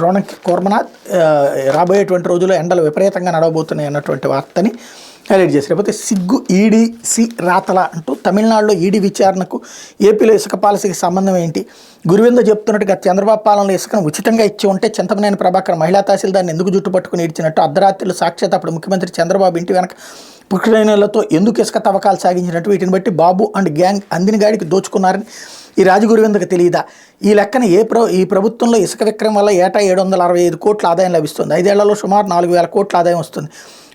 రోనక్ కోర్మనాథ్ రాబోయేటువంటి రోజుల్లో ఎండలు విపరీతంగా నడవబోతున్నాయి అన్నటువంటి వార్తని హైలైట్ చేశారు. లేకపోతే సిగ్గు ఈడీ సి రాతల అంటూ తమిళనాడులో ఈడీ విచారణకు ఏపీలో ఇసుక పాలసీకి సంబంధం ఏంటి? గురువింద చెప్తున్నట్టుగా చంద్రబాబు పాలనలో ఇసుకను ఉచితంగా ఇచ్చి ఉంటే చింతమనేని ప్రభాకర్ మహిళా తహసీల్దార్ని ఎందుకు జుట్టుపట్టుకుని ఇచ్చినట్టు అర్ధరాత్రులు సాక్షాత్ అప్పుడు ముఖ్యమంత్రి చంద్రబాబు ఇంటి వెనక పుష్కరిణులతో ఎందుకు ఇసుక తవ్వకాలు సాగించినట్టు వీటిని బట్టి బాబు అండ్ గ్యాంగ్ అందినగాడికి దోచుకున్నారని ఈ రాజగురువిందకు తెలియదా? ఈ లెక్కన ఈ ప్రభుత్వంలో ఇసుక విక్రయం వల్ల ఏటా 765 కోట్ల ఆదాయం లభిస్తుంది. 5 ఏళ్లలో సుమారు 4,000 కోట్ల ఆదాయం వస్తుంది.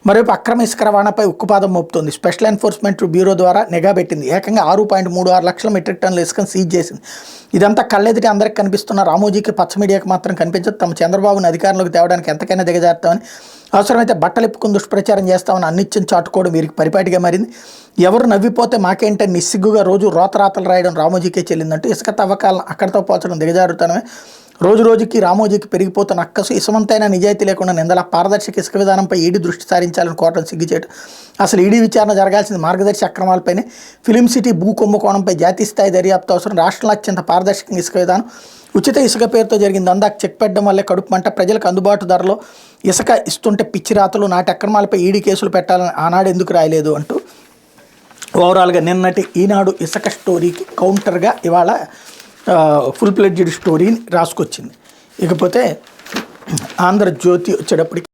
మరోవైపు అక్రమ ఇసుక రవాణాపై ఉక్కుపాదం మోపుతోంది. స్పెషల్ ఎన్ఫోర్స్మెంట్ బ్యూరో ద్వారా నిఘా పెట్టింది. ఏకంగా 6.36 లక్షల మెట్రిక్ టన్నుల ఇసుకను సీజ్ చేసింది. ఇదంతా కళ్ళెదిటి అందరికి కనిపిస్తున్న రామోజీకి పచ్చ మీడియాకి మాత్రం కనిపించదు. తమ చంద్రబాబుని అధికారంలోకి తేవడానికి ఎంతకైనా దిగజారుతామని, అవసరమైతే బట్టలిప్పుకుని దుష్ప్రచారం చేస్తామని అన్నిత్యం చాటుకోవడం వీరికి పరిపాటిగా మారింది. ఎవరు నవ్విపోతే మాకేంటే నిస్సిగ్గుగా రోజు రోతరాతలు రాయడం రామోజీకే చెల్లిందంటూ ఇసుక తవ్వకాలను అక్కడితో పోల్చడం దిగజారుతానమే. రోజు రోజుకి రామోజీకి పెరిగిపోతున్న అక్కసు, ఇసుమంతైనా నిజాయితీ లేకుండా నిందల పారదర్శక ఇసుక విధానంపై ఈడీ దృష్టి సారించాలని కోరడం సిగ్గుచేటు. అసలు ఈడీ విచారణ జరగాల్సింది మార్గదర్శి అక్రమాలపైనే. ఫిలిం సిటీ భూ కుంభకోణంపై జాతీయ స్థాయి దర్యాప్తు అవసరం. రాష్ట్రంలో అత్యంత పారదర్శకంగా ఇసుక విధానం, ఉచిత ఇసుక పేరుతో జరిగిన దందాకు చెక్ పెట్టడం వల్లే కడుపు మంట. ప్రజలకు అందుబాటు ధరలో ఇసుక ఇస్తుంటే పిచ్చి రాతలు, నాటి అక్రమాలపై ఈడీ కేసులు పెట్టాలని ఆనాడు ఎందుకు రాయలేదు అంటూ ఓవరాల్గా నిన్నటి ఈనాడు ఇసుక స్టోరీకి కౌంటర్గా ఇవాళ ఫుల్ ప్లెడ్జ్డ్ స్టోరీని రాసుకొచ్చింది. ఇకపోతే ఆంధ్రజ్యోతి వచ్చేటప్పటికి